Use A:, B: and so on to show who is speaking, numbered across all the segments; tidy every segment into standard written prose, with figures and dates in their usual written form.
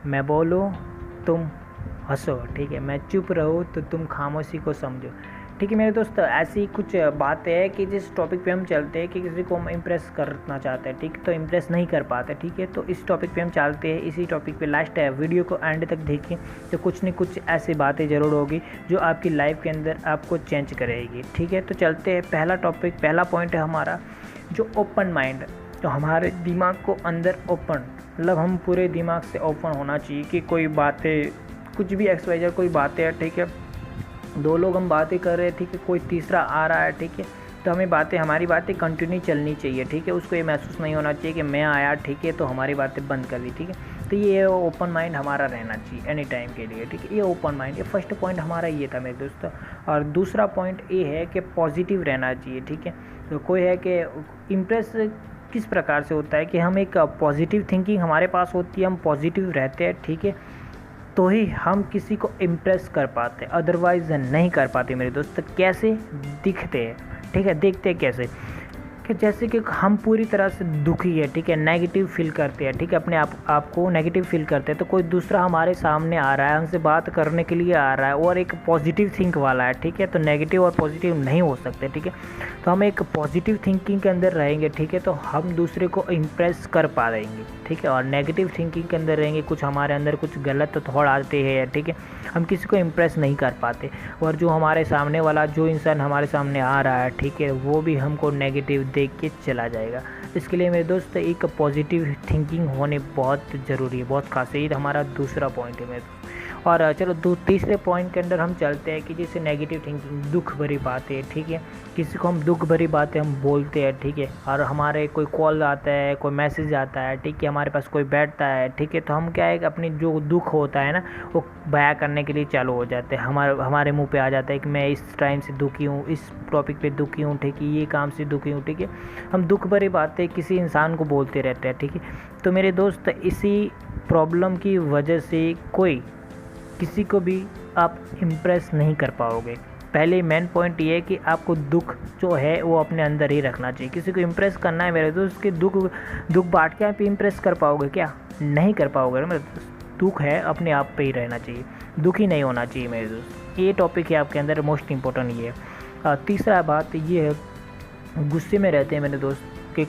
A: मैं बोलूँ तुम हंसो, ठीक है, मैं चुप रहूँ तो तुम खामोशी को समझो। ठीक है मेरे दोस्त, ऐसी कुछ बातें हैं कि जिस टॉपिक पे हम चलते हैं कि किसी को हम इम्प्रेस करना चाहते हैं, ठीक, तो इम्प्रेस नहीं कर पाते, ठीक है, तो इस टॉपिक पे हम चलते हैं। इसी टॉपिक पे लास्ट है, वीडियो को एंड तक देखें तो कुछ न कुछ ऐसी बातें ज़रूर होगी जो आपकी लाइफ के अंदर आपको चेंज करेगी। ठीक है, तो चलते हैं। पहला टॉपिक, पहला पॉइंट है हमारा जो ओपन माइंड। तो हमारे दिमाग को अंदर ओपन, मतलब हम पूरे दिमाग से ओपन होना चाहिए कि कोई बातें, कुछ भी एक्सवाइजर कोई बातें है, ठीक है, दो लोग हम बातें कर रहे हैं, ठीक है, कोई तीसरा आ रहा है, ठीक है, तो हमें बातें, हमारी बातें कंटिन्यू चलनी चाहिए, ठीक है, उसको ये महसूस नहीं होना चाहिए कि मैं आया, ठीक है, तो हमारी बातें बंद कर दी, ठीक है। तो ये ओपन माइंड हमारा रहना चाहिए एनी टाइम के लिए, ठीक है, ये ओपन माइंड, ये फर्स्ट पॉइंट हमारा ये था मेरे दोस्तों। और दूसरा पॉइंट ये है कि पॉजिटिव रहना चाहिए, ठीक है। तो कोई है कि इम्प्रेस किस प्रकार से होता है कि हम एक पॉजिटिव थिंकिंग हमारे पास होती है, हम पॉजिटिव रहते हैं, ठीक है, तो ही हम किसी को इम्प्रेस कर पाते, अदरवाइज़ नहीं कर पाते मेरे दोस्त। कैसे दिखते हैं, ठीक है, देखते हैं कैसे, कि जैसे कि हम पूरी तरह से दुखी है, ठीक है, नेगेटिव फील करते हैं, ठीक है, अपने आप को नेगेटिव फील करते हैं, तो कोई दूसरा हमारे सामने आ रहा है, हमसे बात करने के लिए आ रहा है और एक पॉजिटिव थिंक वाला है, ठीक है, तो नेगेटिव और पॉजिटिव नहीं हो सकते, ठीक है, तो हम एक पॉजिटिव थिंकिंग के अंदर रहेंगे, ठीक है, तो हम दूसरे को इम्प्रेस कर पा देंगे, ठीक है। और नेगेटिव थिंकिंग के अंदर रहेंगे, कुछ हमारे अंदर कुछ गलत थॉट आते हैं, ठीक है, हम किसी को इम्प्रेस नहीं कर पाते, और जो हमारे सामने वाला, जो इंसान हमारे सामने आ रहा है, ठीक है, वो भी हमको नेगेटिव देख के चला जाएगा। इसके लिए मेरे दोस्त एक पॉजिटिव थिंकिंग होने बहुत ज़रूरी है, बहुत खास है। ये हमारा दूसरा पॉइंट है मेरे दोस्त। और चलो तीसरे पॉइंट के अंदर हम चलते हैं कि जैसे नेगेटिव थिंकिंग, दुख भरी बातें, ठीक है, किसी को हम दुख भरी बातें हम बोलते हैं, ठीक है, और हमारे कोई कॉल आता है, कोई मैसेज आता है, ठीक है, हमारे पास कोई बैठता है, ठीक है, तो हम क्या है, अपनी जो दुख होता है ना, वो बयां करने के लिए चालू हो जाते हैं, हमारे मुंह पे आ जाता है कि मैं इस टाइम से दुखी हूँ, इस टॉपिक पे दुखी हूँ, ठीक है, ये काम से दुखी हूँ, ठीक है, हम दुख भरी बातें किसी इंसान को बोलते रहते हैं, ठीक है। तो मेरे दोस्त, इसी प्रॉब्लम की वजह से किसी को भी आप इम्प्रेस नहीं कर पाओगे। पहले मेन पॉइंट ये है कि आपको दुख जो है वो अपने अंदर ही रखना चाहिए। किसी को इम्प्रेस करना है मेरे दोस्त, उसके दुख बांट के आप इम्प्रेस कर पाओगे क्या? नहीं कर पाओगे मेरे दोस्त। दुख है, अपने आप पे ही रहना चाहिए, दुखी नहीं होना चाहिए मेरे दोस्त। ये टॉपिक है आपके अंदर, मोस्ट इंपॉर्टेंट ये है। तीसरा बात ये है, गुस्से में रहते हैं मेरे दोस्त कि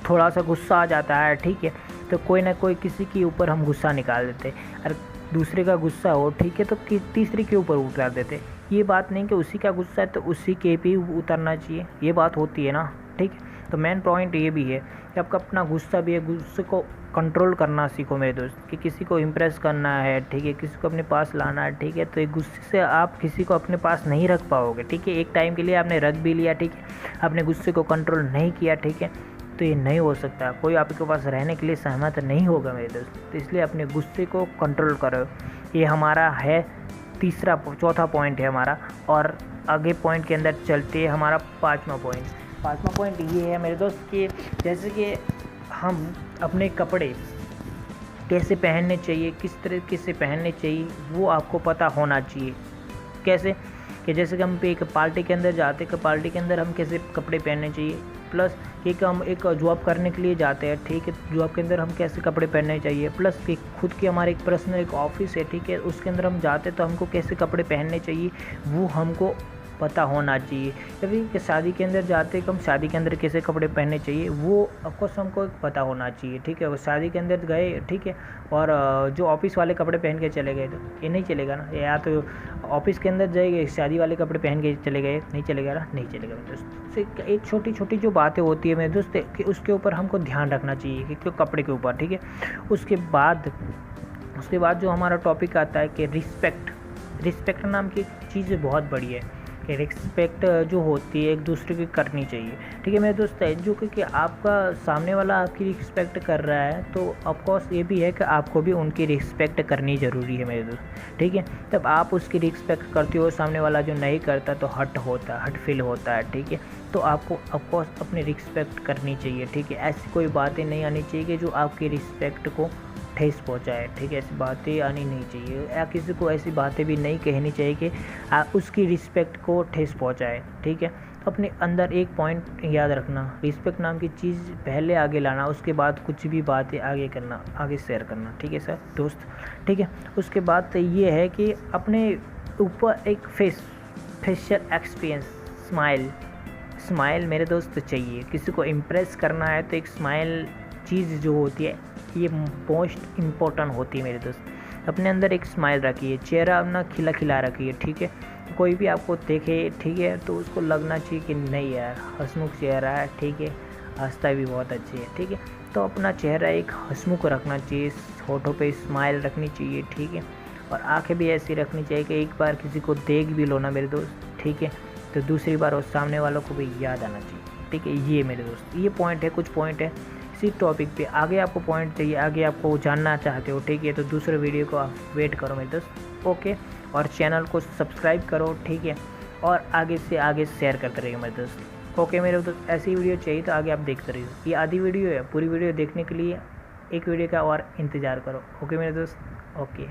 A: थोड़ा सा गुस्सा आ जाता है, ठीक है, तो कोई ना कोई किसी के ऊपर हम गुस्सा निकाल देते हैं, और दूसरे का गुस्सा हो, ठीक है, तो तीसरे के ऊपर उतार देते। ये बात नहीं कि उसी का गुस्सा है तो उसी के भी उतरना चाहिए, ये बात होती है ना, ठीक है। तो मेन पॉइंट ये भी है कि आपका अपना गुस्सा भी है, गुस्से को कंट्रोल करना सीखो मेरे दोस्त, कि किसी को इम्प्रेस करना है, ठीक है, किसी को अपने पास लाना है, ठीक है, तो एक गुस्से से आप किसी को अपने पास नहीं रख पाओगे, ठीक है। एक टाइम के लिए आपने रख भी लिया, ठीक है, अपने गुस्से को कंट्रोल नहीं किया, ठीक है, तो ये नहीं हो सकता, कोई आपके पास रहने के लिए सहमत नहीं होगा मेरे दोस्त। तो इसलिए अपने गुस्से को कंट्रोल करो। ये हमारा है चौथा पॉइंट है हमारा। और आगे पॉइंट के अंदर चलते हैं, हमारा पाँचवा पॉइंट ये है मेरे दोस्त कि जैसे कि हम अपने कपड़े कैसे पहनने चाहिए, किस तरीके से पहनने चाहिए, वो आपको पता होना चाहिए। कैसे कि जैसे कि हम पे एक पार्टी के अंदर जाते हैं, कि पार्टी के अंदर हम कैसे कपड़े पहनने चाहिए, प्लस कि हम एक जॉब करने के लिए जाते हैं, ठीक है, जॉब के अंदर हम कैसे कपड़े पहनने चाहिए, प्लस कि खुद की हमारे एक पर्सनल एक ऑफिस है, ठीक है, उसके अंदर हम जाते हैं तो हमको कैसे कपड़े पहनने चाहिए वो हमको पता होना चाहिए। कभी कि शादी के अंदर जाते हैं, हम शादी के अंदर कैसे कपड़े पहनने चाहिए वो ऑफकोर्स हमको पता होना चाहिए, ठीक है। वो शादी के अंदर गए, ठीक है, और जो ऑफिस वाले कपड़े पहन के चले गए तो ये नहीं चलेगा ना, या तो ऑफिस के अंदर जाएंगे शादी वाले कपड़े पहन के चले गए, नहीं चलेगा ना, नहीं चलेगा मेरे दोस्त। से एक छोटी छोटी जो बातें होती है मेरे दोस्त कि उसके ऊपर हमको ध्यान रखना चाहिए कि क्यों कपड़े के ऊपर, ठीक है। उसके बाद जो हमारा टॉपिक आता है कि रिस्पेक्ट नाम की चीज़ बहुत बड़ी है, कि रिस्पेक्ट जो होती है एक दूसरे की करनी चाहिए, ठीक है मेरे दोस्त। जो कि आपका सामने वाला आपकी रिस्पेक्ट कर रहा है तो ऑफकोर्स ये भी है कि आपको भी उनकी रिस्पेक्ट करनी ज़रूरी है मेरे दोस्त, ठीक है। तब आप उसकी रिस्पेक्ट करते हो, सामने वाला जो नहीं करता तो हट फील होता है, ठीक है, तो आपको ऑफकोर्स अपनी रिस्पेक्ट करनी चाहिए, ठीक है। ऐसी कोई बातें नहीं आनी चाहिए कि जो आपकी रिस्पेक्ट को ठेस पहुंचाए, ठीक है, ऐसी बातें आनी नहीं चाहिए, या किसी को ऐसी बातें भी नहीं कहनी चाहिए कि उसकी रिस्पेक्ट को ठेस पहुंचाए, ठीक है। तो अपने अंदर एक पॉइंट याद रखना, रिस्पेक्ट नाम की चीज़ पहले आगे लाना, उसके बाद कुछ भी बातें आगे करना, आगे शेयर करना, ठीक है सर दोस्त, ठीक है। उसके बाद ये है कि अपने ऊपर एक फेशियल एक्सपीरियंस, स्माइल मेरे दोस्त चाहिए। किसी को इम्प्रेस करना है तो एक स्माइल चीज़ जो होती है ये मोस्ट इम्पोर्टेंट होती है मेरे दोस्त। अपने अंदर एक स्माइल रखिए, चेहरा अपना खिला खिला रखिए, ठीक है। कोई भी आपको देखे, ठीक है, तो उसको लगना चाहिए कि नहीं यार हंसमुख चेहरा है, ठीक है, हंसता भी बहुत अच्छी है, ठीक है। तो अपना चेहरा एक हंसमुख रखना चाहिए, होठों पे स्माइल रखनी चाहिए, ठीक है। और आंखें भी ऐसी रखनी चाहिए कि एक बार किसी को देख भी लो ना मेरे दोस्त, ठीक है, तो दूसरी बार उस सामने वालों को भी याद आना चाहिए, ठीक है। ये मेरे दोस्त ये पॉइंट है, कुछ पॉइंट है इसी टॉपिक पे। आगे आपको पॉइंट चाहिए, आगे आपको जानना चाहते हो, ठीक है, तो दूसरे वीडियो को आप वेट करो मेरे दोस्त, ओके। और चैनल को सब्सक्राइब करो, ठीक है, और आगे से आगे शेयर करते रहिए मेरे दोस्त, ओके मेरे दोस्त। ऐसी वीडियो चाहिए तो आगे आप देखते रहिए। ये आधी वीडियो है, पूरी वीडियो देखने के लिए एक वीडियो का और इंतज़ार करो, ओके मेरे दोस्त, ओके।